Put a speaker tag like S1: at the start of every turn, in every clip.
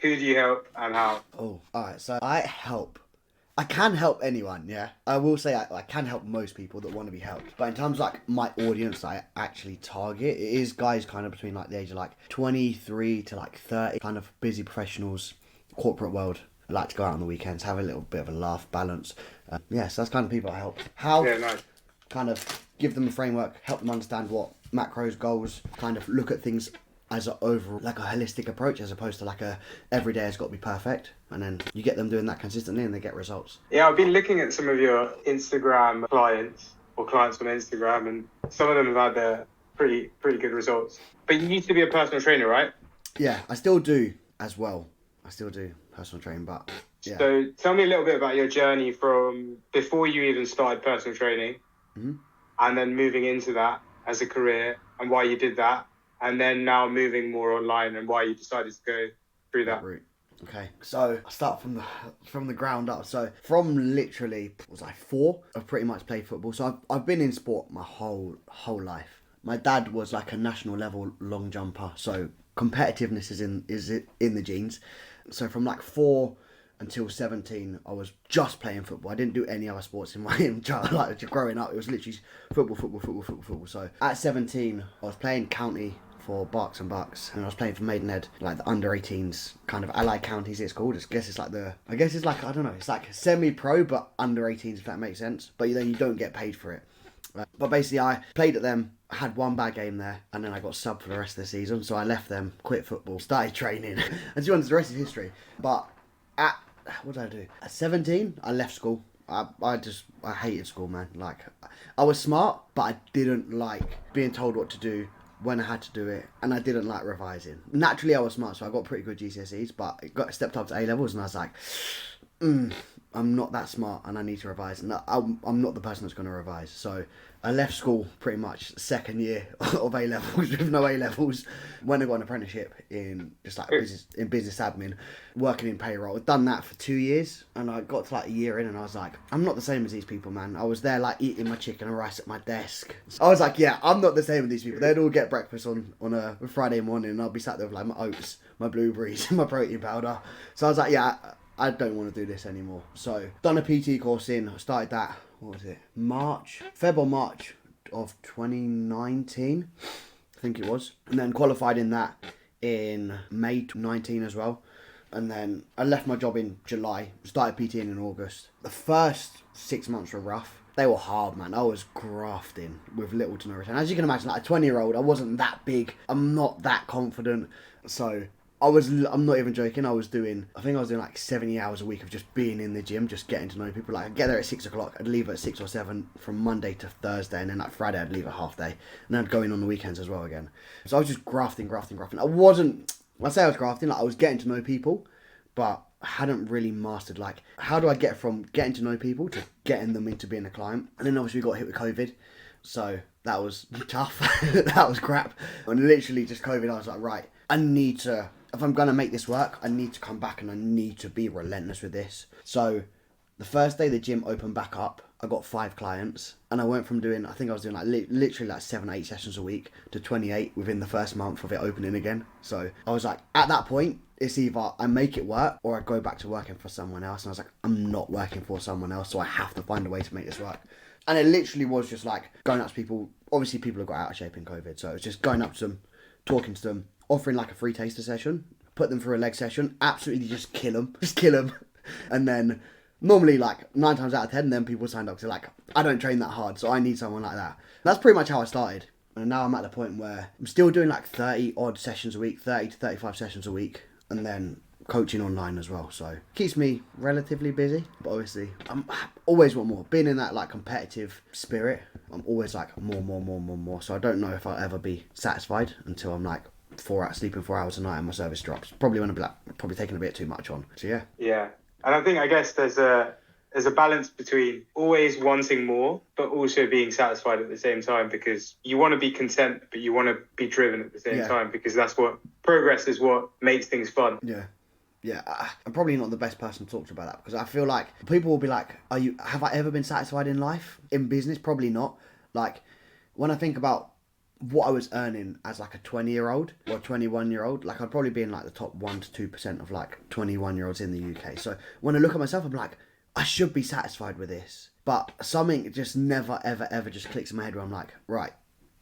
S1: Who do you help and how?
S2: Oh, all right. So I can help anyone, yeah. I will say I can help most people that want to be helped. But in terms of like my audience that I actually target, it is guys kind of between like the age of like 23 to like 30, kind of busy professionals, corporate world. I like to go out on the weekends, have a little bit of a laugh, balance. So that's kind of people I help. How?
S1: Yeah, nice.
S2: Kind of give them a framework, help them understand what macros, goals, kind of look at things as a over like a holistic approach as opposed to like a every day has got to be perfect, and then you get them doing that consistently and they get results.
S1: Yeah, I've been looking at some of your Instagram clients or clients on Instagram, and some of them have had pretty good results. But you used to be a personal trainer, right?
S2: Yeah, I still do as well. I still do personal training, but yeah.
S1: So tell me a little bit about your journey from before you even started personal training, and then moving into that as a career, and why you did that, and then now moving more online and why you decided to go through that
S2: route. Okay, so I start from the ground up. So from literally was I 4? I've pretty much played football. So I've been in sport my whole life. My dad was like a national level long jumper, so competitiveness is in the genes. So from like 4 until 17, I was just playing football. I didn't do any other sports in my like growing up. It was literally football. So at 17, I was playing county for Berks and Bucks, and I was playing for Maidenhead, like the under 18s, kind of allied counties it's called. I guess it's like I don't know, it's like semi-pro but under 18s, if that makes sense. But then you don't get paid for it. But basically I played at them, had one bad game there, and then I got subbed for the rest of the season. So I left them, quit football, started training, and to be honest, the rest is history. But what did I do? At 17, I left school. I hated school, man. Like, I was smart, but I didn't like being told what to do when I had to do it, and I didn't like revising. Naturally, I was smart, so I got pretty good GCSEs, but it got stepped up to A levels, and I was like, I'm not that smart, and I need to revise. And I'm not the person that's going to revise. So I left school pretty much second year of A levels with no A levels. Went and got an apprenticeship in just like business admin, working in payroll. I'd done that for 2 years, and I got to like a year in, and I was like, I'm not the same as these people, man. I was there like eating my chicken and rice at my desk. I was like, yeah, I'm not the same as these people. They'd all get breakfast on a Friday morning, and I'll be sat there with like my oats, my blueberries, my protein powder. So I was like, yeah, I don't want to do this anymore. So done a PT course I started that, what was it, Feb or March of 2019, I think it was. And then qualified in that in May 2019 as well. And then I left my job in July, started PTing in August. The first 6 months were rough. They were hard, man. I was grafting with little to no return. As you can imagine, like a 20-year-old, I wasn't that big. I'm not that confident. So I'm not even joking, I think I was doing like 70 hours a week of just being in the gym, just getting to know people. Like, I'd get there at 6 o'clock, I'd leave at 6 or 7 from Monday to Thursday, and then like Friday I'd leave at half day, and then I'd go in on the weekends as well again. So I was just grafting. I say I was grafting, like I was getting to know people, but I hadn't really mastered like, how do I get from getting to know people to getting them into being a client? And then obviously we got hit with COVID, so that was tough. That was crap. And literally just COVID, I was like, right, if I'm going to make this work, I need to come back and I need to be relentless with this. So the first day the gym opened back up, I got 5 clients, and I went from I think I was doing like literally like 7 or 8 sessions a week to 28 within the first month of it opening again. So I was like, at that point, it's either I make it work or I go back to working for someone else. And I was like, I'm not working for someone else, so I have to find a way to make this work. And it literally was just like going up to people. Obviously, people have got out of shape in COVID, so it was just going up to them, talking to them, offering like a free taster session, put them through a leg session, absolutely just kill them. And then normally like 9 times out of 10, then people signed up to like, I don't train that hard, so I need someone like that. That's pretty much how I started. And now I'm at the point where I'm still doing like 30 odd sessions a week, 30 to 35 sessions a week, and then coaching online as well. So keeps me relatively busy, but obviously I always want more. Being in that like competitive spirit, I'm always like more. So I don't know if I'll ever be satisfied until I'm like sleeping 4 hours a night and my service drops. Probably when I'm like, probably taking a bit too much on. So yeah.
S1: Yeah. And I guess there's a balance between always wanting more, but also being satisfied at the same time, because you want to be content, but you want to be driven at the same time, because that's what progress is, what makes things fun.
S2: Yeah, I'm probably not the best person to talk to about that, because I feel like people will be like, have I ever been satisfied in life? In business, probably not. Like, when I think about what I was earning as like a 20-year-old or 21-year-old, like I'd probably be in like the top 1 to 2% of like 21-year-olds in the UK. So when I look at myself, I'm like, I should be satisfied with this. But something just never, ever, ever just clicks in my head where I'm like, right,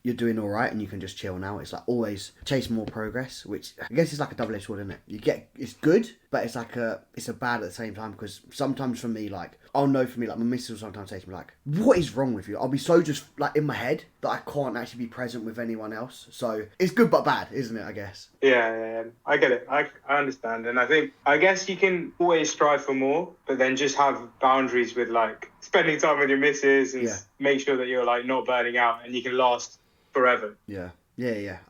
S2: you're doing all right and you can just chill now. It's like always chase more progress, which I guess is like a double-edged sword, isn't it? It's good, but it's a bad at the same time, because sometimes for me, like, I'll know for me, like, my missus will sometimes say to me, like, what is wrong with you? I'll be so just, like, in my head that I can't actually be present with anyone else. So it's good but bad, isn't it, I guess?
S1: Yeah, I get it. I understand. And I guess you can always strive for more, but then just have boundaries with, like, spending time with your missus and make sure that you're, like, not burning out and you can last forever.
S2: Yeah.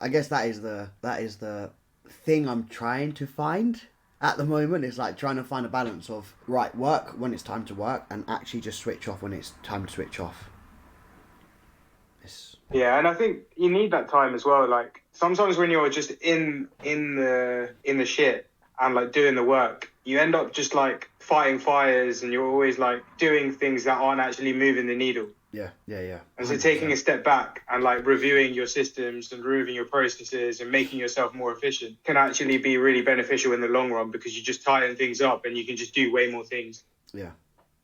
S2: I guess that is the thing I'm trying to find at the moment. It's like trying to find a balance of, right, work when it's time to work and actually just switch off when it's time to switch off.
S1: Yeah, and I think you need that time as well. Like sometimes when you're just in the shit and like doing the work, you end up just like fighting fires and you're always like doing things that aren't actually moving the needle.
S2: Yeah.
S1: And so taking a step back and like reviewing your systems and reviewing your processes and making yourself more efficient can actually be really beneficial in the long run, because you just tighten things up and you can just do way more things.
S2: Yeah.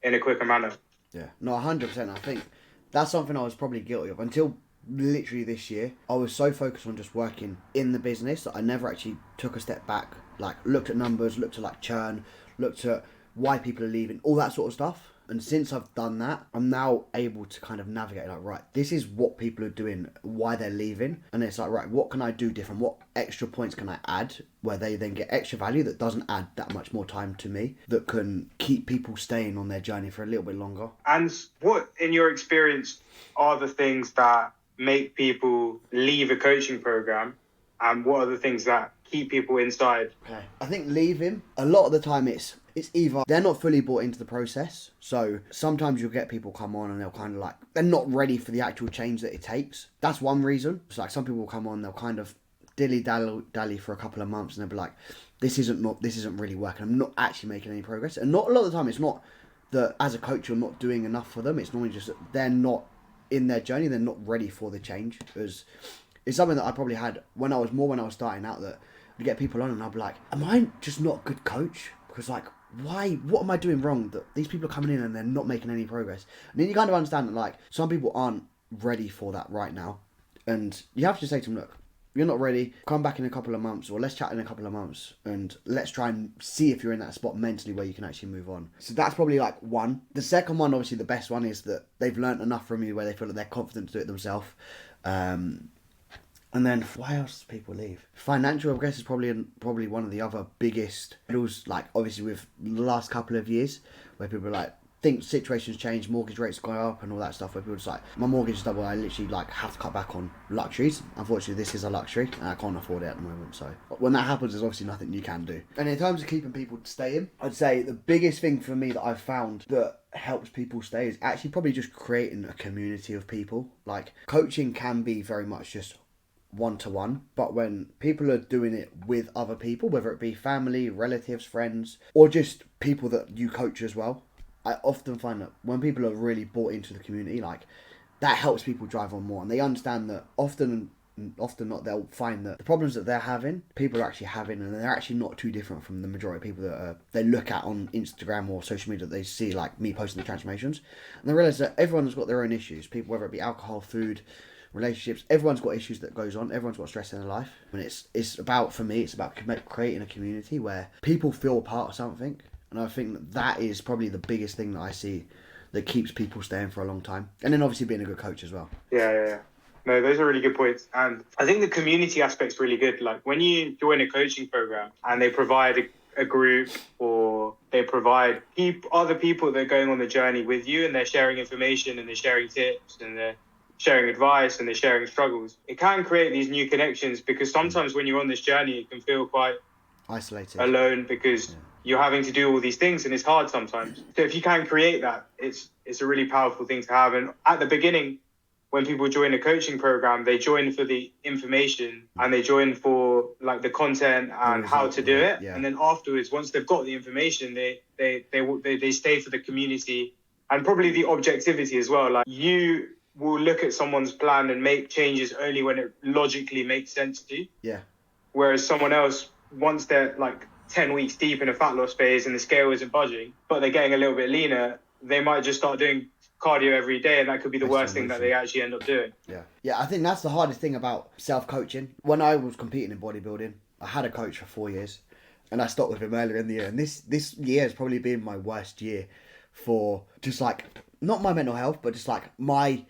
S1: In a quicker manner.
S2: Yeah. No, 100%. I think that's something I was probably guilty of until literally this year. I was so focused on just working in the business that I never actually took a step back, like looked at numbers, looked at like churn, looked at why people are leaving, all that sort of stuff. And since I've done that, I'm now able to kind of navigate, like, right, this is what people are doing, why they're leaving. And it's like, right, what can I do different? What extra points can I add where they then get extra value that doesn't add that much more time to me, that can keep people staying on their journey for a little bit longer?
S1: And what, in your experience, are the things that make people leave a coaching program? And what are the things that keep people inside?
S2: Okay. I think leaving, a lot of the time it's either they're not fully bought into the process. So sometimes you'll get people come on and they'll kind of like, they're not ready for the actual change that it takes. That's one reason. So like some people will come on, they'll kind of dilly-dally for a couple of months and they'll be like, this isn't really working. I'm not actually making any progress. And not a lot of the time, it's not that as a coach you're not doing enough for them. It's normally just that they're not in their journey. They're not ready for the change. Because it's something that I probably had when I was starting out, that I'd get people on and I'd be like, am I just not a good coach? Because like, what am I doing wrong that these people are coming in and they're not making any progress? And then you kind of understand that like some people aren't ready for that right now, and you have to say to them, look, you're not ready, come back in a couple of months, or let's chat in a couple of months and let's try and see if you're in that spot mentally where you can actually move on. So that's probably like one. The second one, obviously the best one, is that they've learnt enough from you where they feel that they're confident to do it themselves. And then, why else do people leave? Financial, I guess, is probably one of the other biggest hurdles, like, obviously, with the last couple of years, where people are like, think situations change, mortgage rates go up and all that stuff, where people are just like, my mortgage is double, I literally, like, have to cut back on luxuries. Unfortunately, this is a luxury, and I can't afford it at the moment, so when that happens, there's obviously nothing you can do. And in terms of keeping people staying, I'd say the biggest thing for me that I've found that helps people stay is actually probably just creating a community of people. Like, coaching can be very much just one-to-one, but when people are doing it with other people, whether it be family, relatives, friends, or just people that you coach as well, I often find that when people are really bought into the community, like, that helps people drive on more, and they understand that often not, they'll find that the problems that they're having, people are actually having, and they're actually not too different from the majority of people that they look at on Instagram or social media that they see, like me posting the transformations, and they realise that everyone's got their own issues, people, whether it be alcohol, food, relationships, everyone's got issues that goes on, everyone's got stress in their life, and it's about, for me, it's about creating a community where people feel part of something. And I think that is probably the biggest thing that I see that keeps people staying for a long time, and then obviously being a good coach as well.
S1: Yeah. No, those are really good points, and I think the community aspect's really good. Like when you join a coaching program and they provide a group, or they provide other people that are going on the journey with you, and they're sharing information and they're sharing tips and they're sharing advice and they're sharing struggles, it can create these new connections, because sometimes when you're on this journey it can feel quite
S2: isolated,
S1: alone, because you're having to do all these things and it's hard sometimes. So if you can create that, it's a really powerful thing to have. And at the beginning, when people join a coaching program, they join for the information and they join for like the content and how to do it. And then afterwards, once they've got the information, they stay for the community and probably the objectivity as well. Like you will look at someone's plan and make changes only when it logically makes sense to you.
S2: Yeah.
S1: Whereas someone else, once they're like 10 weeks deep in a fat loss phase and the scale isn't budging, but they're getting a little bit leaner, they might just start doing cardio every day, and that could be the worst thing that they actually end up doing.
S2: Yeah, I think that's the hardest thing about self-coaching. When I was competing in bodybuilding, I had a coach for 4 years, and I stopped with him earlier in the year. And this year has probably been my worst year for just like, not my mental health, but just like my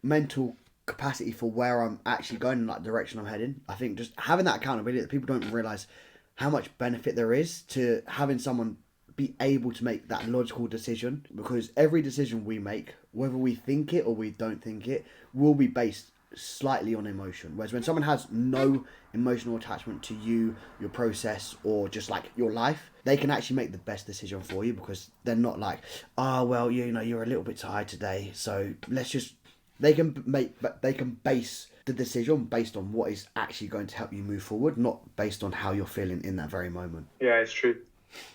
S2: mental capacity for where I'm actually going in that direction I'm heading. I think just having that accountability, that people don't realise how much benefit there is to having someone be able to make that logical decision, because every decision we make, whether we think it or we don't think it, will be based slightly on emotion. Whereas when someone has no emotional attachment to you, your process, or just like your life, they can actually make the best decision for you, because they're not like, oh well, you know, you're a little bit tired today, so let's just, they can base the decision based on what is actually going to help you move forward, not based on how you're feeling in that very moment.
S1: Yeah, it's true.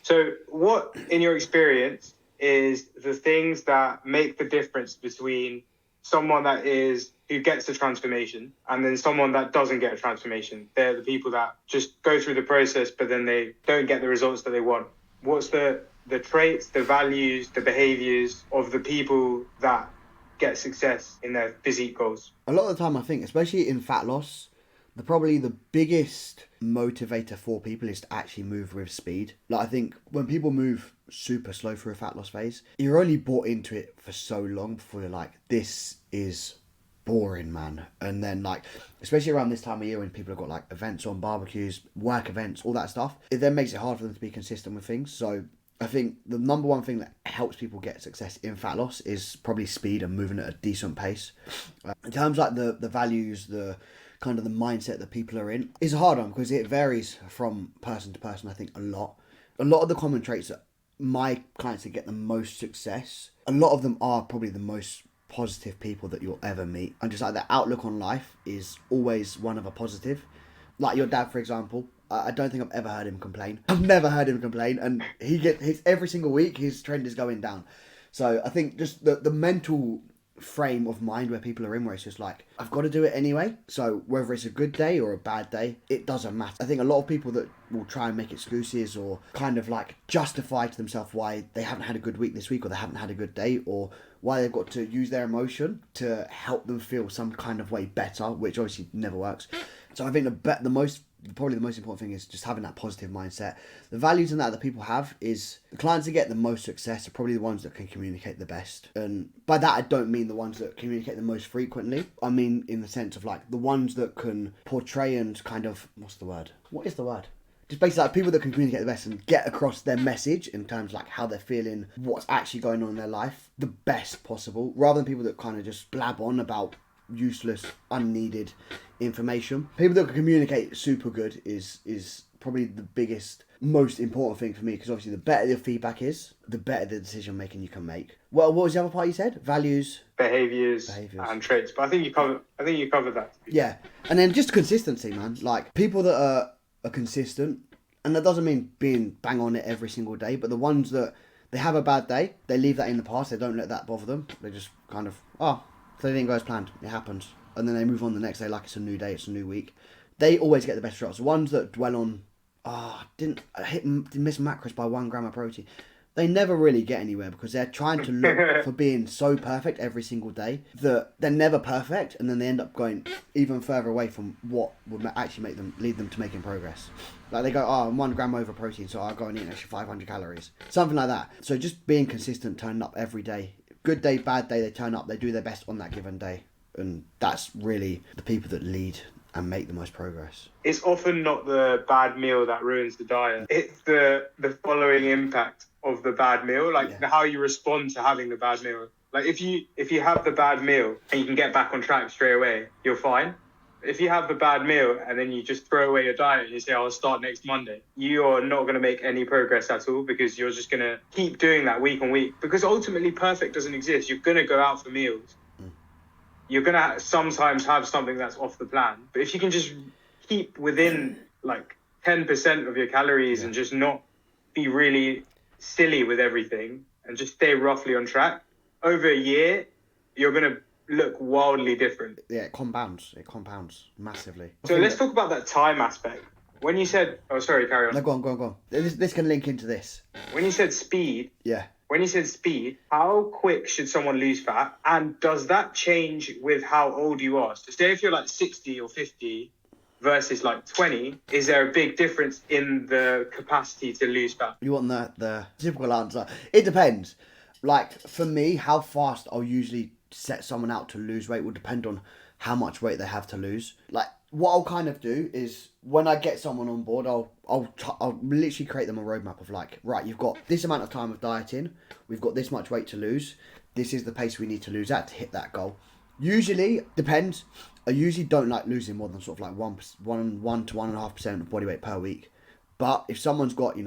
S1: So what, in your experience, is the things that make the difference between someone who gets a transformation and then someone that doesn't get a transformation? They're the people that just go through the process, but then they don't get the results that they want. What's the traits, the values, the behaviors of the people that get success in their physique goals?
S2: A lot of the time, I think, especially in fat loss, probably the biggest motivator for people is to actually move with speed. Like, I think when people move super slow through a fat loss phase, you're only bought into it for so long before you're like, this is boring, man. And then, like, especially around this time of year when people have got like events on, barbecues, work events, all that stuff, it then makes it hard for them to be consistent with things. So I think the number one thing that helps people get success in fat loss is probably speed and moving at a decent pace. In terms of like the values, the kind of the mindset that people are in, is a hard one because it varies from person to person. I think a lot of the common traits that my clients that get the most success, a lot of them are probably the most positive people that you'll ever meet, and just like their outlook on life is always one of a positive. Like your dad, for example, I don't think I've ever heard him complain. I've never heard him complain, and he gets his every single week. His trend is going down. So I think just the mental frame of mind where people are in, where it's just like, I've got to do it anyway. So whether it's a good day or a bad day, it doesn't matter. I think a lot of people that will try and make excuses or kind of like justify to themselves why they haven't had a good week this week, or they haven't had a good day, or why they've got to use their emotion to help them feel some kind of way better, which obviously never works. So I think probably the most important thing is just having that positive mindset. The values in that people have is the clients that get the most success are probably the ones that can communicate the best. And by that, I don't mean the ones that communicate the most frequently. I mean in the sense of like the ones that can portray and kind of, what is the word? Just basically like people that can communicate the best and get across their message in terms of like how they're feeling, what's actually going on in their life, the best possible, rather than people that kind of just blab on about useless, unneeded information. People that can communicate super good is probably the biggest, most important thing for me, because obviously the better the feedback is, the better the decision making you can make. Well, what was the other part you said? Values,
S1: behaviors and traits. But I think you covered that.
S2: Yeah, and then just consistency, man. Like people that are consistent, and that doesn't mean being bang on it every single day, but the ones that they have a bad day, they leave that in the past. They don't let that bother them. They just kind of, so they didn't go as planned. It happens. And then they move on the next day like it's a new day, it's a new week. They always get the best results. The ones that dwell on, didn't miss macros by 1 gram of protein, they never really get anywhere, because they're trying to look for being so perfect every single day that they're never perfect, and then they end up going even further away from what would actually lead them to making progress. Like they go, I'm 1 gram over protein, so I'll go and eat an extra 500 calories. Something like that. So just being consistent, turning up every day. Good day, bad day, they turn up, they do their best on that given day. And that's really the people that lead and make the most progress. It's
S1: often not the bad meal that ruins the diet. It's the following impact of the bad meal, how you respond to having the bad meal. Like if you have the bad meal and you can get back on track straight away, you're fine. If you have the bad meal and then you just throw away your diet and you say, I'll start next Monday, you are not going to make any progress at all, because you're just going to keep doing that week on week. Because ultimately perfect doesn't exist. You're going to go out for meals. You're going to sometimes have something that's off the plan. But if you can just keep within like 10% of your calories and just not be really silly with everything and just stay roughly on track, over a year, you're going to look wildly different.
S2: Yeah, it compounds. It compounds massively.
S1: So let's talk about that time aspect. When you said, oh, sorry, carry
S2: No,
S1: on.
S2: go on, go on, go on. This can link into this.
S1: When you said speed,
S2: Yeah.
S1: how quick should someone lose fat? And does that change with how old you are? So say if you're like 60 or 50 versus like 20, is there a big difference in the capacity to lose fat?
S2: You want the typical answer? It depends. Like, for me, how fast I'll usually set someone out to lose weight will depend on how much weight they have to lose. Like, what I'll kind of do is when I get someone on board, I'll literally create them a roadmap of like, right, you've got this amount of time of dieting, we've got this much weight to lose, this is the pace we need to lose at to hit that goal. Usually, depends. I usually don't like losing more than sort of like 1 to 1.5% of body weight per week. But if someone's got,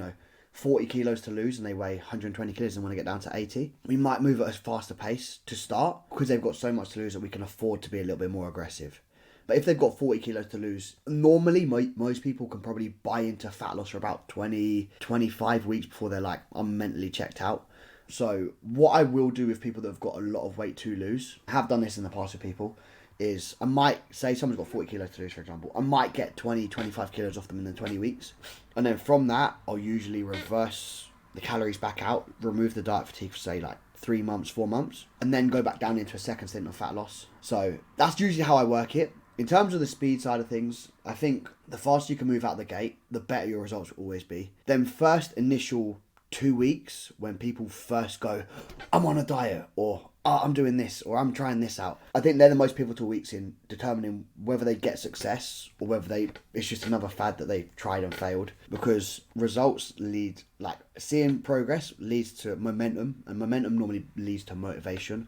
S2: 40 kilos to lose and they weigh 120 kilos and want to get down to 80, we might move at a faster pace to start because they've got so much to lose that we can afford to be a little bit more aggressive. But if they've got 40 kilos to lose, normally most people can probably buy into fat loss for about 25 weeks before they're like, I'm mentally checked out. So what I will do with people that have got a lot of weight to lose, I have done this in the past with people, is I might say someone's got 40 kilos to lose, for example. I might get 25 kilos off them in the 20 weeks. And then from that, I'll usually reverse the calories back out, remove the diet fatigue for say like 3 months, 4 months, and then go back down into a second stint of fat loss. So that's usually how I work it. In terms of the speed side of things, I think the faster you can move out the gate, the better your results will always be. Then first initial 2 weeks when people first go, I'm on a diet, or I'm doing this, or I'm trying this out. I think they're the most pivotal weeks in determining whether they get success or whether it's just another fad that they've tried and failed. Because results lead, like seeing progress leads to momentum, and momentum normally leads to motivation.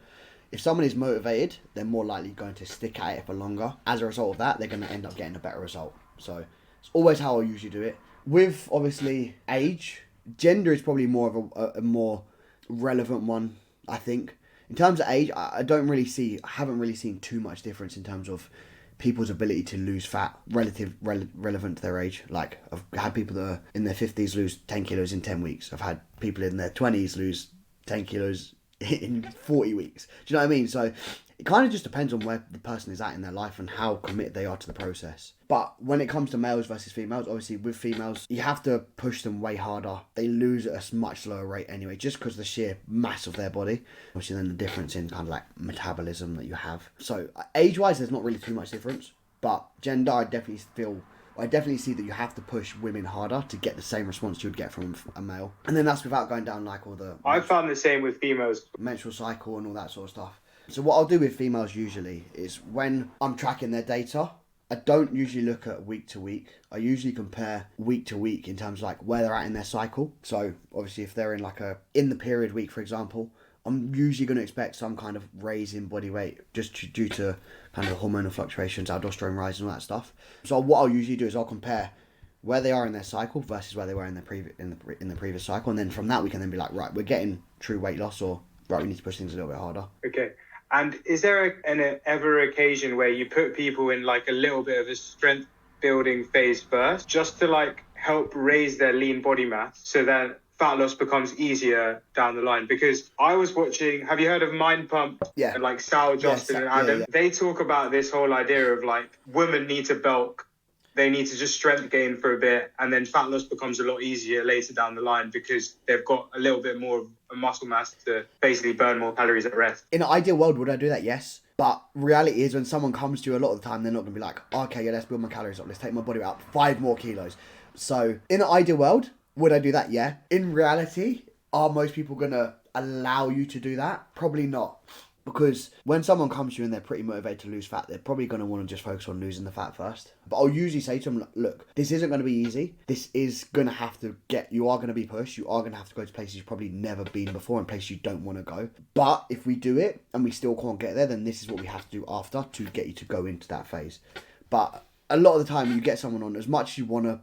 S2: If someone is motivated, they're more likely going to stick at it for longer. As a result of that, they're going to end up getting a better result. So it's always how I usually do it. With obviously age, gender is probably more of a more relevant one, I think. In terms of age, I haven't really seen too much difference in terms of people's ability to lose fat relevant to their age. Like, I've had people that are in their 50s lose 10 kilos in 10 weeks. I've had people in their 20s lose 10 kilos in 40 weeks. Do you know what I mean? So it kind of just depends on where the person is at in their life and how committed they are to the process. But when it comes to males versus females, obviously with females, you have to push them way harder. They lose at a much slower rate anyway, just because of the sheer mass of their body. Obviously then the difference in kind of like metabolism that you have. So age-wise, there's not really too much difference. But gender, I definitely see that you have to push women harder to get the same response you would get from a male. And then that's without going down like all the...
S1: I found the same with females.
S2: Menstrual cycle and all that sort of stuff. So what I'll do with females usually is when I'm tracking their data, I don't usually look at week to week. I usually compare week to week in terms of like where they're at in their cycle. So obviously if they're in like in the period week, for example, I'm usually going to expect some kind of raise in body weight just due to kind of hormonal fluctuations, aldosterone rise and all that stuff. So what I'll usually do is I'll compare where they are in their cycle versus where they were in the previous cycle, and then from that we can then be like, right, we're getting true weight loss, or right, we need to push things a little bit harder.
S1: Okay. And is there an ever occasion where you put people in like a little bit of a strength building phase first, just to like help raise their lean body mass so that fat loss becomes easier down the line? Because I was watching, have you heard of Mind Pump?
S2: Yeah.
S1: And like Sal, Justin, and Adam? Yeah. They talk about this whole idea of like women need to bulk. They need to just strength gain for a bit, and then fat loss becomes a lot easier later down the line because they've got a little bit more of a muscle mass to basically burn more calories at rest.
S2: In an ideal world, would I do that? Yes. But reality is when someone comes to you a lot of the time, they're not going to be like, okay, yeah, let's build my calories up. Let's take my body weight up 5 more kilos. So in an ideal world, would I do that? Yeah. In reality, are most people going to allow you to do that? Probably not. Because when someone comes to you and they're pretty motivated to lose fat, they're probably going to want to just focus on losing the fat first. But I'll usually say to them, look, this isn't going to be easy. This is going to have to you are going to be pushed. You are going to have to go to places you've probably never been before and places you don't want to go. But if we do it and we still can't get there, then this is what we have to do after to get you to go into that phase. But a lot of the time you get someone on, as much as you want to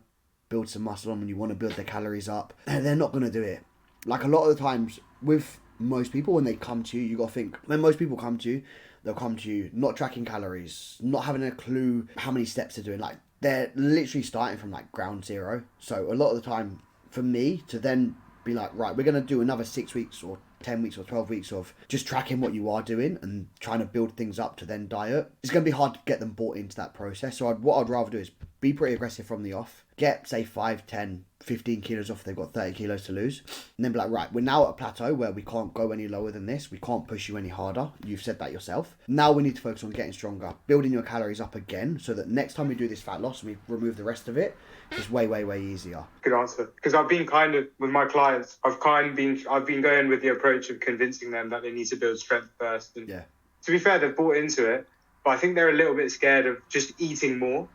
S2: build some muscle on and you want to build their calories up, they're not going to do it. Like a lot of the times with most people, when they come to you, you got to think, when most people come to you, they'll come to you not tracking calories, not having a clue how many steps they're doing. Like, they're literally starting from like ground zero. So a lot of the time for me to then be like, right, we're going to do another 6 weeks or 10 weeks or 12 weeks of just tracking what you are doing and trying to build things up to then diet. It's going to be hard to get them bought into that process. So what I'd rather do is be pretty aggressive from the off, get say 5, 10, 15 kilos off if they've got 30 kilos to lose, and then be like, right, we're now at a plateau where we can't go any lower than this. We can't push you any harder. You've said that yourself. Now we need to focus on getting stronger, building your calories up again, so that next time we do this fat loss and we remove the rest of it, it's way, way, way easier.
S1: Good answer. Because I've been kind of, with my clients, I've been going with the approach of convincing them that they need to build strength first. And
S2: yeah.
S1: To be fair, they've bought into it, but I think they're a little bit scared of just eating more.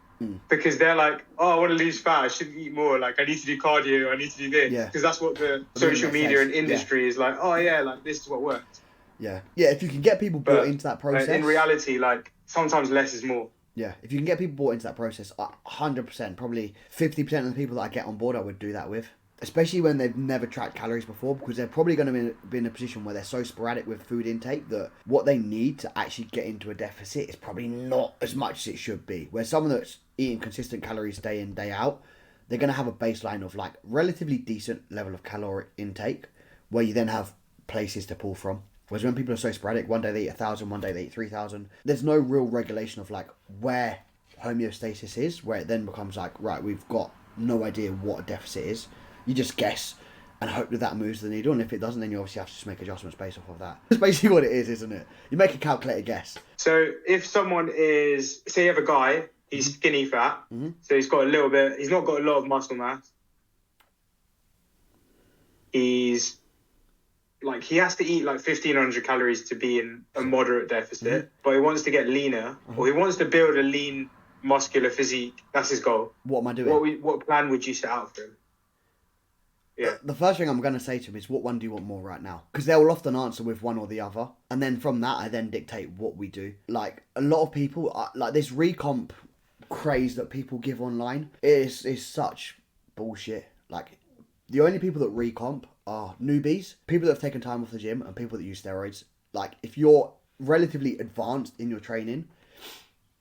S1: Because they're like, oh, I want to lose fat, I shouldn't eat more, like I need to do cardio, I need to do this. Because that's what the social media and industry is like, oh yeah, like this is what works.
S2: Yeah, if you can get people bought into that process.
S1: In reality, like sometimes less is more.
S2: Yeah, if you can get people bought into that process, 100%, probably 50% of the people that I get on board, I would do that with. Especially when they've never tracked calories before, because they're probably going to be in a position where they're so sporadic with food intake that what they need to actually get into a deficit is probably not as much as it should be. Where someone that's eating consistent calories day in, day out, they're going to have a baseline of like relatively decent level of caloric intake, where you then have places to pull from. Whereas when people are so sporadic, one day they eat 1,000, one day they eat 3,000, there's no real regulation of like where homeostasis is, where it then becomes like, right, we've got no idea what a deficit is. You just guess and hope that moves the needle, and if it doesn't, then you obviously have to just make adjustments based off of that. That's basically what it is, isn't it? You make a calculated guess.
S1: So if someone is, say you have a guy, he's skinny fat, so he's not got a lot of muscle mass. He's like, he has to eat like 1,500 calories to be in a moderate deficit, but he wants to get leaner, or he wants to build a lean, muscular physique. That's his goal.
S2: What am I doing?
S1: What plan would you set out for him? Yeah.
S2: The first thing I'm going to say to him is, what one do you want more right now? Because they will often answer with one or the other. And then from that, I then dictate what we do. Like, a lot of people, like this recomp craze that people give online is such bullshit. Like, the only people that recomp are newbies, people that have taken time off the gym, and people that use steroids. Like, if you're relatively advanced in your training,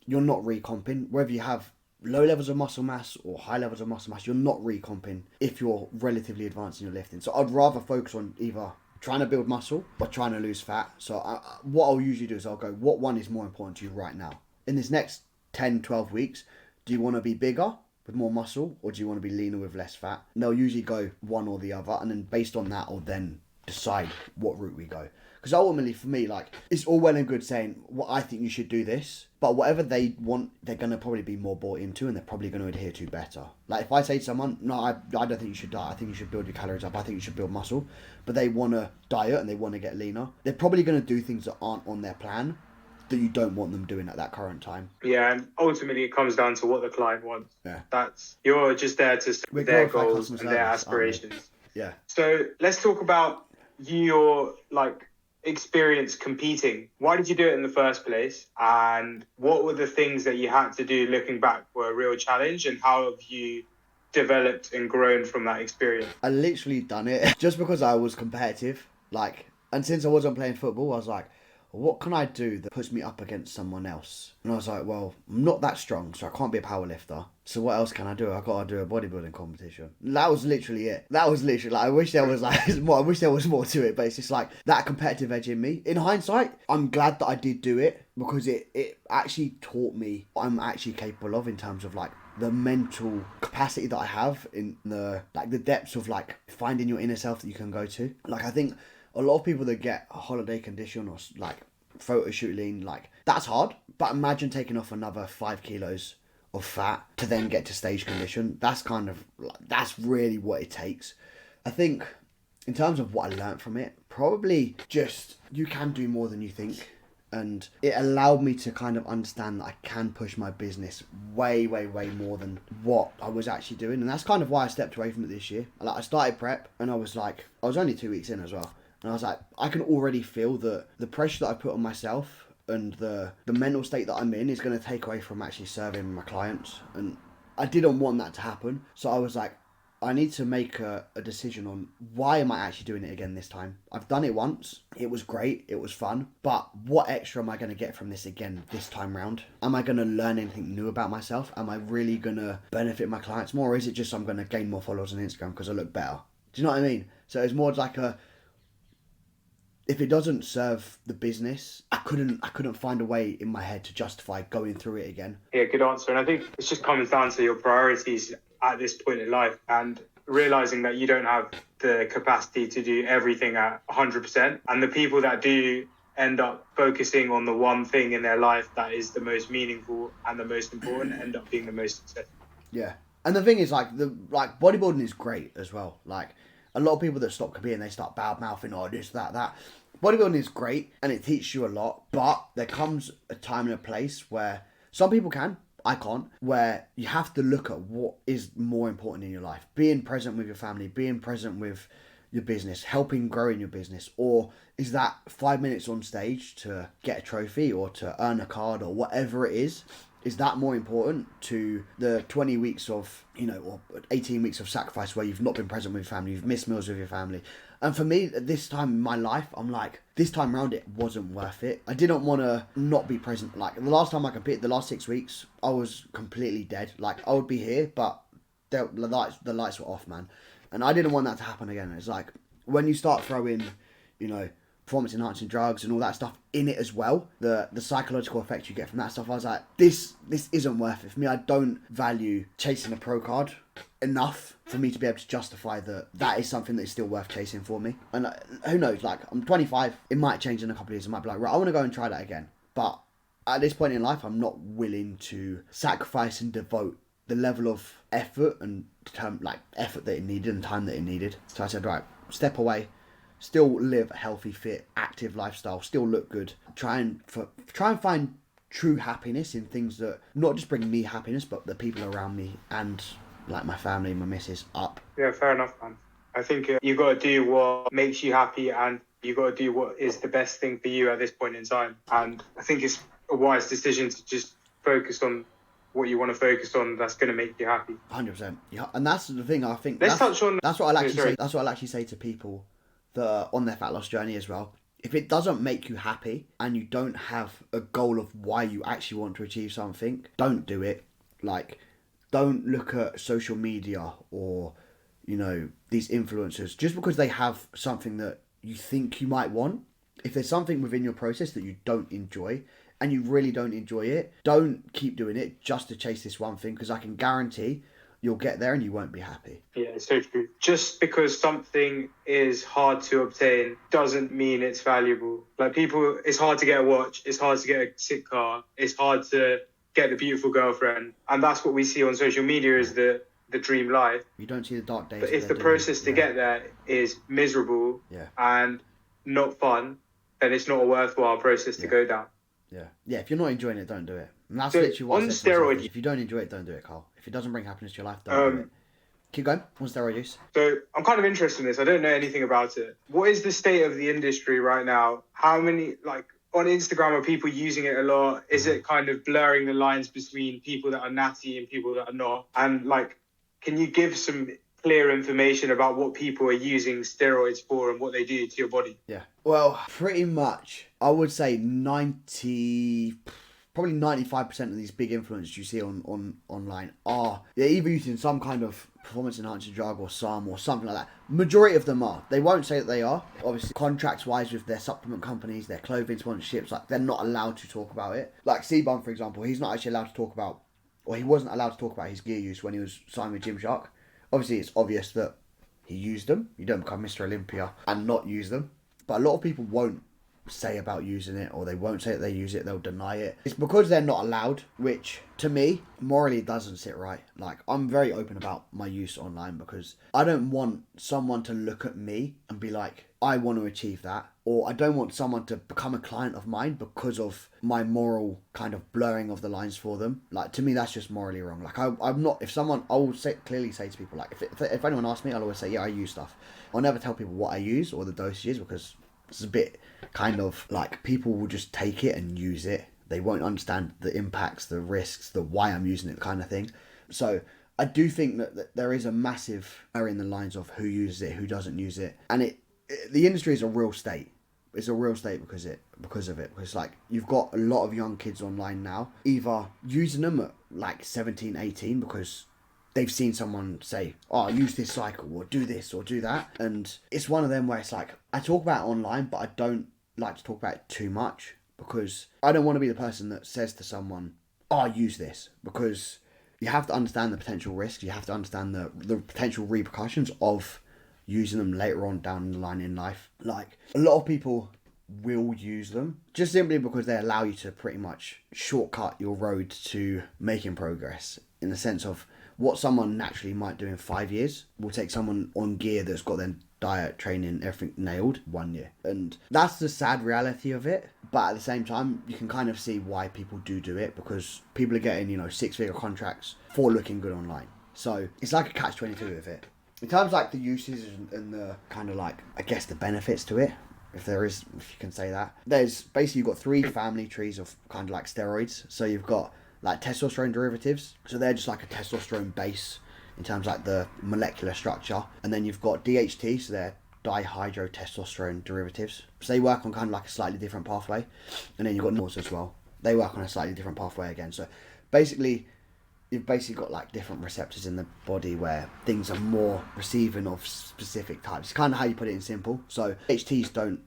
S2: you're not recomping. Whether you have low levels of muscle mass or high levels of muscle mass, you're not recomping if you're relatively advanced in your lifting. So I'd rather focus on either trying to build muscle or trying to lose fat. So what I'll usually do is I'll go, what one is more important to you right now? In this next 10, 12 weeks, do you want to be bigger with more muscle, or do you want to be leaner with less fat? And they'll usually go one or the other, and then based on that, I'll then decide what route we go. Because ultimately, for me, like, it's all well and good saying, well, I think you should do this, but whatever they want, they're going to probably be more bought into, and they're probably going to adhere to better. Like, if I say to someone, no, I don't think you should diet, I think you should build your calories up, I think you should build muscle, but they want to diet and they want to get leaner, they're probably going to do things that aren't on their plan, that you don't want them doing at that current time.
S1: Yeah, and ultimately it comes down to what the client wants.
S2: Yeah.
S1: You're just there to serve their goals and their aspirations.
S2: Yeah.
S1: So let's talk about your, like, experience competing. Why did you do it in the first place, and what were the things that you had to do looking back were a real challenge, and how have you developed and grown from that experience?
S2: I literally done it just because I was competitive, like, and since I wasn't playing football, I was like, what can I do that puts me up against someone else? And I was like, well, I'm not that strong, so I can't be a power lifter. So what else can I do? I got to do a bodybuilding competition. That was literally it. That was literally, like, I wish there was like more. I wish there was more to it, but it's just like that competitive edge in me. In hindsight, I'm glad that I did do it, because it actually taught me what I'm actually capable of in terms of like the mental capacity that I have in the depths of like finding your inner self that you can go to. Like, I think a lot of people that get a holiday condition or like photo shoot lean, like, that's hard. But imagine taking off another 5 kilos of fat to then get to stage condition. That's kind of, that's really what it takes. I think in terms of what I learned from it, probably just you can do more than you think. And it allowed me to kind of understand that I can push my business way, way, way more than what I was actually doing. And that's kind of why I stepped away from it this year. Like, I started prep and I was only 2 weeks in as well. And I was like, I can already feel that the pressure that I put on myself and the mental state that I'm in is going to take away from actually serving my clients. And I didn't want that to happen. So I was like, I need to make a decision on why am I actually doing it again this time. I've done it once. It was great. It was fun. But what extra am I going to get from this again this time round? Am I going to learn anything new about myself? Am I really going to benefit my clients more? Or is it just I'm going to gain more followers on Instagram because I look better? Do you know what I mean? So it's more like if it doesn't serve the business, I couldn't find a way in my head to justify going through it again.
S1: Yeah, good answer. And I think it just comes down to your priorities at this point in life and realizing that you don't have the capacity to do everything at 100%. And the people that do end up focusing on the one thing in their life that is the most meaningful and the most important end up being the most successful.
S2: Yeah. And the thing is, like bodybuilding is great as well. Like, a lot of people that stop competing, they start bad mouthing, oh, this, that. Bodybuilding is great and it teaches you a lot, but there comes a time and a place where some people can, I can't, where you have to look at what is more important in your life. Being present with your family, being present with your business, helping grow in your business, or is that 5 minutes on stage to get a trophy or to earn a card or whatever it is that more important to the 20 weeks of, or 18 weeks of sacrifice where you've not been present with your family, you've missed meals with your family? And for me, at this time in my life, I'm like, this time around, it wasn't worth it. I didn't want to not be present. Like, the last time I competed, the last 6 weeks, I was completely dead. Like, I would be here, but the lights were off, man. And I didn't want that to happen again. It's like, when you start throwing, performance enhancing drugs and all that stuff in it as well, the psychological effect you get from that stuff, I was like, this isn't worth it for me. I don't value chasing a pro card enough for me to be able to justify that is something that is still worth chasing for me. And who knows, like, I'm 25, it might change in a couple of years. I might be like, right, I want to go and try that again. But at this point in life, I'm not willing to sacrifice and devote the level of effort and effort that it needed and time that it needed. So I said, right, step away, still live a healthy, fit, active lifestyle, still look good. Try and find true happiness in things that not just bring me happiness, but the people around me and like my family, my missus up.
S1: Yeah, fair enough, man. I think you got to do what makes you happy and you got to do what is the best thing for you at this point in time. And I think it's a wise decision to just focus on what you want to focus on that's going to make you happy.
S2: 100%. Yeah, and that's the thing. I think
S1: that's what
S2: I'll actually say. That's what I'll actually say to people that are on their fat loss journey as well. If it doesn't make you happy and you don't have a goal of why you actually want to achieve something, don't do it. Like, don't look at social media or, these influencers just because they have something that you think you might want. If there's something within your process that you don't enjoy and you really don't enjoy it, don't keep doing it just to chase this one thing, because I can guarantee you'll get there and you won't be happy.
S1: Yeah, it's so true. Just because something is hard to obtain doesn't mean it's valuable. Like, people, it's hard to get a watch, it's hard to get a sick car, it's hard to get the beautiful girlfriend. And that's what we see on social media is the dream life.
S2: You don't see the dark days.
S1: But if the process to get there is miserable and not fun, then it's not a worthwhile process to go down.
S2: Yeah, if you're not enjoying it, don't do it. And that's literally what I said to myself. If you don't enjoy it, don't do it, Carl. If it doesn't bring happiness to your life, don't do it. Keep going. On steroid use.
S1: So I'm kind of interested in this. I don't know anything about it. What is the state of the industry right now? How many, on Instagram, are people using it a lot? Is it kind of blurring the lines between people that are natty and people that are not? And can you give some clear information about what people are using steroids for and what they do to your body?
S2: Yeah. Well, pretty much, I would say probably 95% of these big influencers you see online they're either using some kind of performance enhancing drug or something like that. Majority of them are. They won't say that they are. Obviously, contracts wise with their supplement companies, their clothing sponsorships, they're not allowed to talk about it. Like C-Bum, for example, he's not actually allowed to talk about, or he wasn't allowed to talk about his gear use when he was signed with Gymshark. Obviously, it's obvious that he used them. You don't become Mr. Olympia and not use them. But a lot of people won't say about using it, or they won't say that they use it, they'll deny it. It's because they're not allowed, which to me morally doesn't sit right. I'm very open about my use online because I don't want someone to look at me and be like, I want to achieve that, or I don't want someone to become a client of mine because of my moral kind of blurring of the lines for them. To me, that's just morally wrong. I'm not, if someone, I will clearly say to people, if anyone asks me, I'll always say, yeah, I use stuff. I'll never tell people what I use or the dosages, because it's a bit kind of people will just take it and use it. They won't understand the impacts, the risks, the why I'm using it kind of thing. So I do think that there is a massive error in the lines of who uses it, who doesn't use it. And the industry is a real state. It's a real state because of it. Because you've got a lot of young kids online now, either using them at 17, 18 because they've seen someone say, oh, use this cycle or do this or do that. And it's one of them where it's like, I talk about it online, but I don't like to talk about it too much because I don't want to be the person that says to someone, oh, use this, because you have to understand the potential risks. You have to understand the potential repercussions of using them later on down the line in life. Like, a lot of people will use them just simply because they allow you to pretty much shortcut your road to making progress, in the sense of what someone naturally might do in 5 years will take someone on gear that's got their diet, training, everything nailed 1 year. And that's the sad reality of it. But at the same time, you can kind of see why people do it, because people are getting, 6-figure contracts for looking good online. So it's like a catch-22 with it. In terms of like the uses and the kind of like, I guess, the benefits to it, if you can say that, there's basically, you've got 3 family trees of kind of like steroids. So you've got like testosterone derivatives, so they're just like a testosterone base in terms of like the molecular structure. And then you've got DHT, so they're dihydrotestosterone derivatives, so they work on kind of like a slightly different pathway. And then you've got NORs as well, they work on a slightly different pathway again. So basically you've got like different receptors in the body where things are more receiving of specific types. It's kind of how you put it in simple. So HTs don't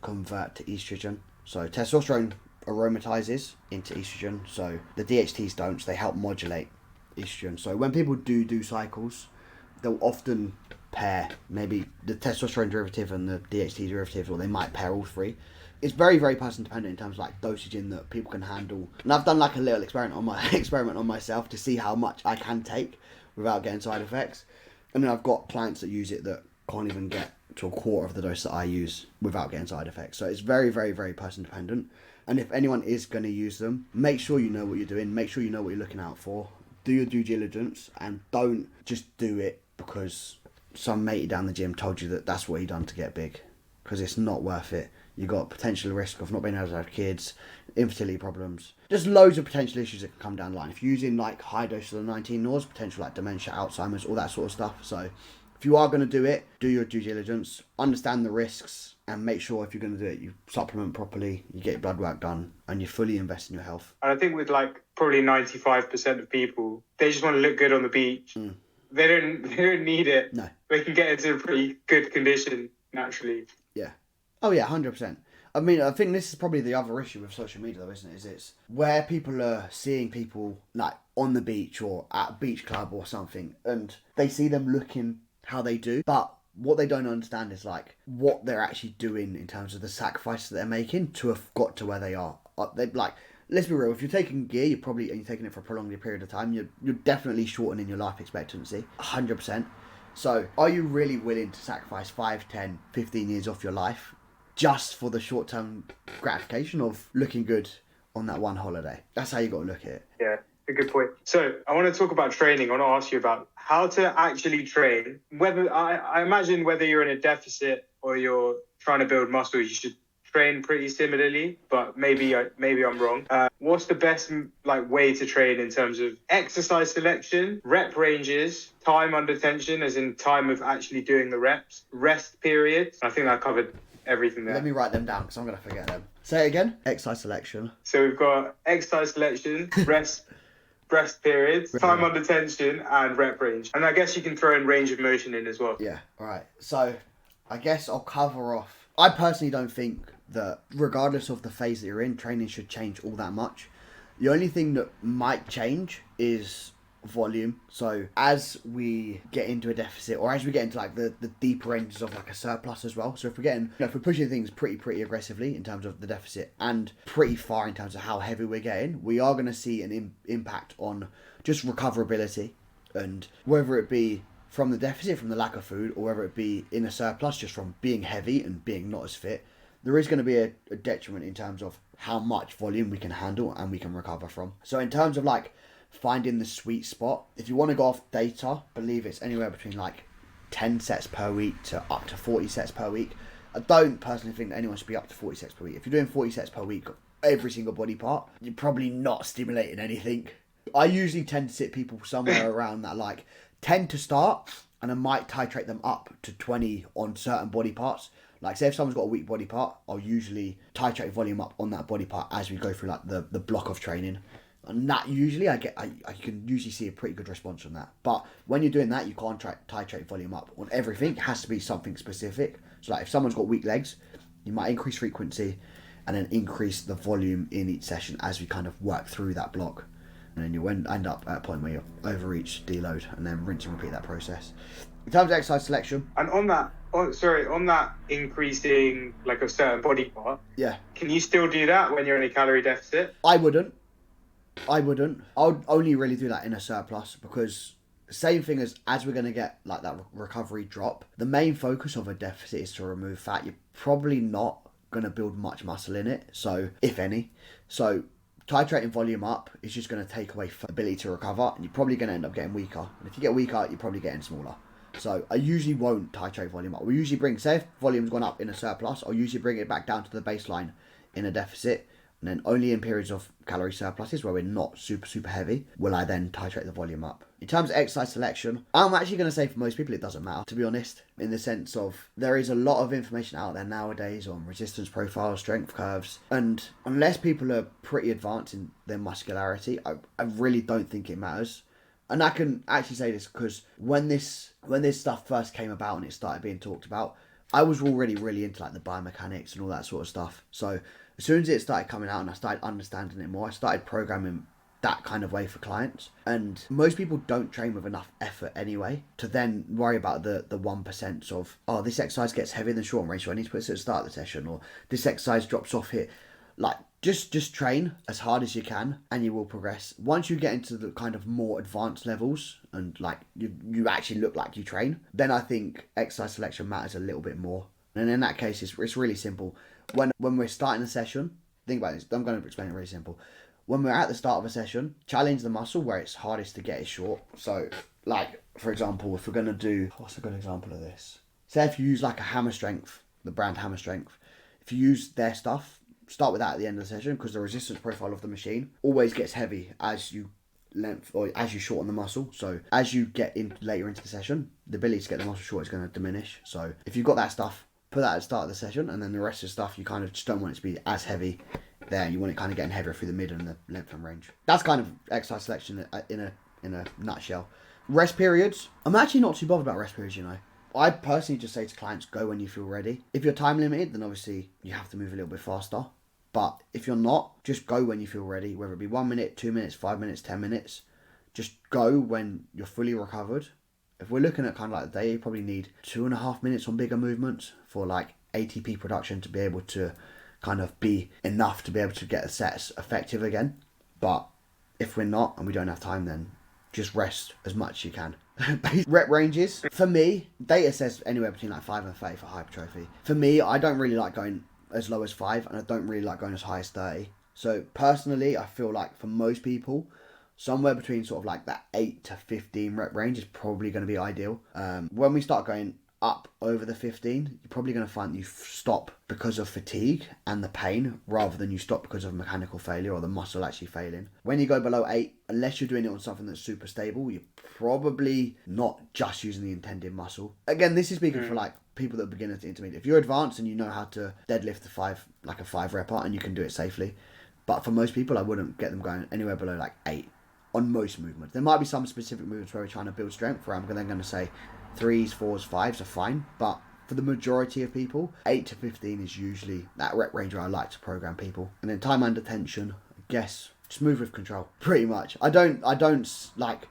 S2: convert to estrogen, so testosterone aromatizes into estrogen, so the DHTs don't, so they help modulate estrogen. So when people do cycles, they'll often pair maybe the testosterone derivative and the DHT derivative, or they might pair all 3. It's very, very person dependent in terms of like dosaging that people can handle. And I've done like a little experiment on myself to see how much I can take without getting side effects. And then I've got clients that use it that can't even get to a quarter of the dose that I use without getting side effects. So it's very, very, very person dependent. And if anyone is going to use them, make sure you know what you're doing. Make sure you know what you're looking out for. Do your due diligence, and don't just do it because some matey down the gym told you that that's what he done to get big, because it's not worth it. You got potential risk of not being able to have kids, infertility problems. There's loads of potential issues that can come down the line. If you're using like high doses of the 19 NORs, potential like dementia, Alzheimer's, all that sort of stuff. So if you are going to do it, do your due diligence, understand the risks, and make sure if you're going to do it, you supplement properly, you get your blood work done, and you fully invest in your health.
S1: And I think with like probably 95% of people, they just want to look good on the beach. They don't need it.
S2: No.
S1: They can get into a pretty good condition naturally.
S2: Yeah. Oh yeah, 100%. I mean, I think this is probably the other issue with social media though, isn't it? Is it's where people are seeing people like on the beach or at a beach club or something, and they see them looking how they do, but what they don't understand is like what they're actually doing in terms of the sacrifices that they're making to have got to where they are. They like, let's be real, if you're taking gear, you're taking it for a prolonged period of time, you're definitely shortening your life expectancy, 100%. So are you really willing to sacrifice 5, 10, 15 years off your life just for the short-term gratification of looking good on that one holiday? That's how you got to look at it.
S1: Yeah, a good point. So I want to talk about training. I want to ask you about how to actually train. Whether I imagine whether you're in a deficit or you're trying to build muscle, you should train pretty similarly, but maybe I'm wrong. What's the best way to train in terms of exercise selection, rep ranges, time under tension, as in time of actually doing the reps, rest periods? I think I covered everything there.
S2: Let me write them down because I'm going to forget them. Say it again. Exercise selection.
S1: So we've got exercise selection, rest periods, time under tension, and rep range. And I guess you can throw in range of motion in as well.
S2: Yeah, all right. So I guess I'll cover off. I personally don't think that regardless of the phase that you're in, training should change all that much. The only thing that might change is volume. So as we get into a deficit, or as we get into like the deeper ranges of like a surplus as well, so if we're getting, if we're pushing things pretty aggressively in terms of the deficit and pretty far in terms of how heavy we're getting, we are going to see an impact on just recoverability, and whether it be from the deficit, from the lack of food, or whether it be in a surplus just from being heavy and being not as fit, there is going to be a detriment in terms of how much volume we can handle and we can recover from. So in terms of like finding the sweet spot, if you want to go off data, believe it's anywhere between like 10 sets per week to up to 40 sets per week. I don't personally think that anyone should be up to 40 sets per week. If you're doing 40 sets per week of every single body part, you're probably not stimulating anything. I usually tend to sit people somewhere around that like 10 to start, and I might titrate them up to 20 on certain body parts. Like say if someone's got a weak body part, I'll usually titrate volume up on that body part as we go through like the block of training. And that usually I can usually see a pretty good response from that. But when you're doing that, you can't titrate volume up on everything. It has to be something specific. So like if someone's got weak legs, you might increase frequency and then increase the volume in each session as we kind of work through that block. And then you end up at a point where you overreach, deload, and then rinse and repeat that process. In terms of exercise selection.
S1: And on that increasing like a certain body part,
S2: Yeah.
S1: can you still do that when you're in a calorie deficit?
S2: I wouldn't. I would only really do that in a surplus, because same thing as we're going to get like that recovery drop, the main focus of a deficit is to remove fat. You're probably not going to build much muscle in it, so if any. So titrating volume up is just going to take away ability to recover, and you're probably going to end up getting weaker. And if you get weaker, you're probably getting smaller. So I usually won't titrate volume up. We usually say if volume's gone up in a surplus, I'll usually bring it back down to the baseline in a deficit. And then only in periods of calorie surpluses where we're not super heavy will I then titrate the volume up. In terms of exercise selection, I'm actually going to say for most people it doesn't matter, to be honest, in the sense of there is a lot of information out there nowadays on resistance profiles, strength curves, and unless people are pretty advanced in their muscularity, I really don't think it matters. And I can actually say this because when this stuff first came about and it started being talked about, I was already really into like the biomechanics and all that sort of stuff. So as soon as it started coming out and I started understanding it more, I started programming that kind of way for clients. And most people don't train with enough effort anyway to then worry about the 1% of, oh, this exercise gets heavier than short range, so I need to put it at the start of the session, or this exercise drops off here. Like, just train as hard as you can and you will progress. Once you get into the kind of more advanced levels and like you actually look like you train, then I think exercise selection matters a little bit more. And in that case, it's really simple. When we're starting a session, think about this. I'm going to explain it really simple. When we're at the start of a session, challenge the muscle where it's hardest to get it short. So, like, for example, if we're going to do... What's a good example of this? Say if you use like a Hammer Strength, the brand Hammer Strength. If you use their stuff, start with that at the end of the session, because the resistance profile of the machine always gets heavy as you shorten the muscle. So as you get in later into the session, the ability to get the muscle short is going to diminish. So if you've got that stuff, put that at the start of the session, and then the rest of the stuff you kind of just don't want it to be as heavy there. You want it kind of getting heavier through the mid and the length and range. That's kind of exercise selection in a nutshell. Rest periods. I'm actually not too bothered about rest periods, you know. I personally just say to clients, go when you feel ready. If you're time limited, then obviously you have to move a little bit faster. But if you're not, just go when you feel ready, whether it be 1 minute, 2 minutes, 5 minutes, 10 minutes. Just go when you're fully recovered. If we're looking at kind of like the day, you probably need 2.5 minutes on bigger movements for like ATP production to be able to kind of be enough to be able to get the sets effective again. But if we're not and we don't have time, then just rest as much as you can. Rep ranges, for me, data says anywhere between like 5 and 30 for hypertrophy. For me, I don't really like going as low as 5, and I don't really like going as high as 30. So personally, I feel like for most people, somewhere between sort of like that 8 to 15 rep range is probably going to be ideal. When we start going up over the 15, you're probably going to find that you stop because of fatigue and the pain, rather than you stop because of mechanical failure or the muscle actually failing. When you go below 8, unless you're doing it on something that's super stable, you're probably not just using the intended muscle. Again, this is speaking for like people that are beginners to intermediate. If you're advanced and you know how to deadlift the 5, like a 5 rep and you can do it safely. But for most people, I wouldn't get them going anywhere below like 8 on most movements. There might be some specific movements where we're trying to build strength, where I'm then going to say 3s, 4s, 5s are fine. But for the majority of people, 8 to 15 is usually that rep range where I like to program people. And then time under tension, I guess, just move with control, pretty much. I don't like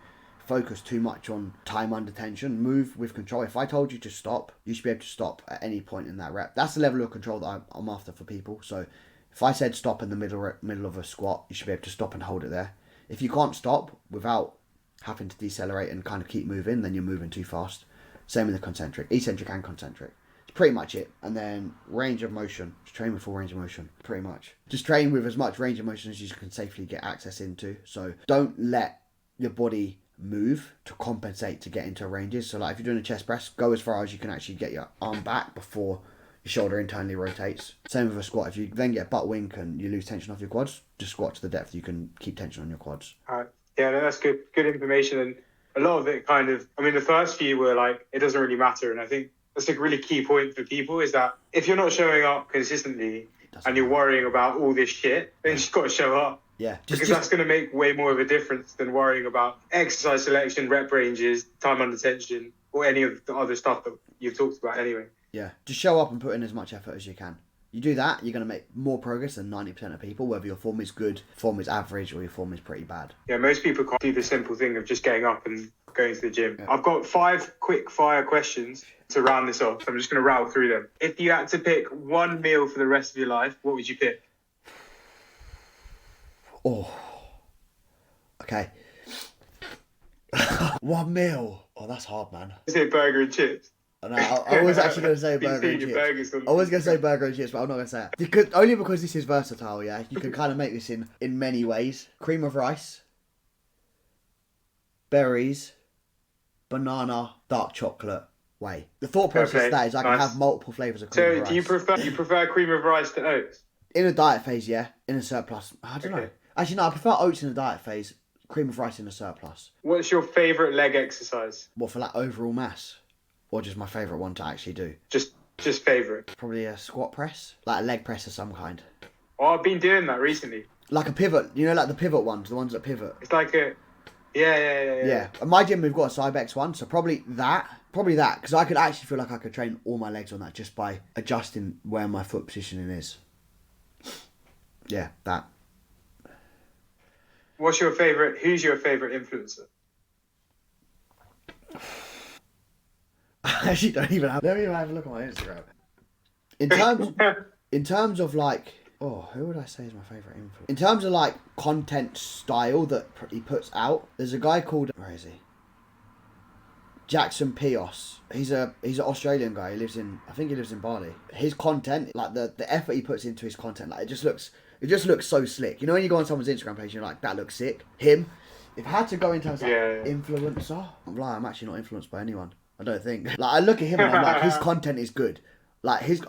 S2: focus too much on time under tension. Move with control. If I told you to stop, you should be able to stop at any point in that rep. That's the level of control that I'm after for people. So if I said stop in the middle of a squat, you should be able to stop and hold it there. If you can't stop without having to decelerate and kind of keep moving, then you're moving too fast. Same with the concentric, eccentric and concentric. It's pretty much it. And then range of motion. Just train with full range of motion, pretty much. Just train with as much range of motion as you can safely get access into. So don't let your body move to compensate to get into ranges. So like if you're doing a chest press, go as far as you can actually get your arm back before your shoulder internally rotates. Same with a squat. If you then get butt wink and you lose tension off your quads, just squat to the depth you can keep tension on your quads.
S1: Yeah, no, that's good information. And a lot of it kind of, I mean, the first few were like, it doesn't really matter. And I think that's a really key point for people, is that if you're not showing up consistently and you're worrying about all this shit, then you've got to show up.
S2: Yeah,
S1: because that's going to make way more of a difference than worrying about exercise selection, rep ranges, time under tension, or any of the other stuff that you've talked about anyway.
S2: Yeah, just show up and put in as much effort as you can. You do that, you're going to make more progress than 90% of people, whether your form is good, form is average, or your form is pretty bad.
S1: Yeah, most people can't do the simple thing of just getting up and going to the gym. Yeah. I've got 5 quick fire questions to round this off. I'm just going to rattle through them. If you had to pick one meal for the rest of your life, what would you pick?
S2: Oh, okay. One meal. Oh, that's hard, man.
S1: Is it burger and chips?
S2: No, I was actually going to say burger and chips. I was going to say burger and chips, but I'm not going to say it. Only because this is versatile, yeah? You can kind of make this in many ways. Cream of rice, berries, banana, dark chocolate, whey. The thought process of that is I can have multiple flavours of cream of rice.
S1: So do you prefer cream of rice to oats?
S2: In a diet phase, yeah. In a surplus, I don't know. Actually, no, I prefer oats in a diet phase, cream of rice in a surplus.
S1: What's your favourite leg exercise?
S2: What, for like overall mass? Or just my favourite one to actually do?
S1: Just favourite.
S2: Probably a squat press. Like a leg press of some kind.
S1: Oh, I've been doing that recently.
S2: Like a pivot. You know, like the pivot ones. The ones that pivot.
S1: It's like a... Yeah.
S2: Yeah. At my gym, we've got a Cybex one. So probably that. Because I could actually feel like I could train all my legs on that just by adjusting where my foot positioning is. Yeah, that.
S1: Who's your favourite influencer?
S2: I actually don't even have a look at my Instagram. In terms of like, who would I say is my favourite influencer? In terms of like content style that he puts out, there's a guy called, where is he? Jackson Pios. He's an Australian guy. I think he lives in Bali. His content, like the effort he puts into his content, like it just looks so slick. You know when you go on someone's Instagram page and you're like, that looks sick. Him. If I had to go in terms of influencer, I'm actually not influenced by anyone. I don't think. Like I look at him and I'm like, his content is good. Like his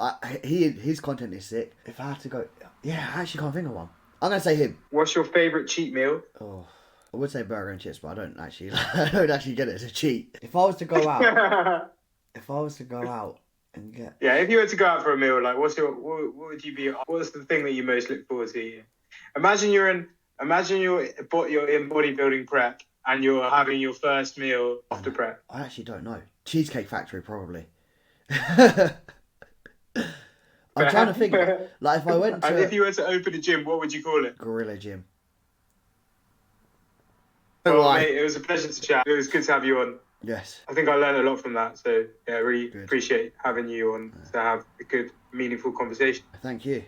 S2: content is sick. If I had to go, yeah, I actually can't think of one. I'm gonna say him.
S1: What's your favourite cheat meal?
S2: Oh, I would say burger and chips, but I don't actually get it as a cheat. If I was to go out, and get...
S1: Yeah, if you were to go out for a meal, like what's the thing that you most look forward to eating? Imagine you're in bodybuilding prep and you're having your first meal after prep.
S2: I actually don't know. Cheesecake Factory, probably. I'm trying to think. Like if I went to...
S1: And if you were to open a gym, what would you call it?
S2: Gorilla Gym.
S1: Well, mate, it was a pleasure to chat. It was good to have you on.
S2: Yes.
S1: I think I learned a lot from that. So, yeah, really appreciate having you on to have a good, meaningful conversation.
S2: Thank you.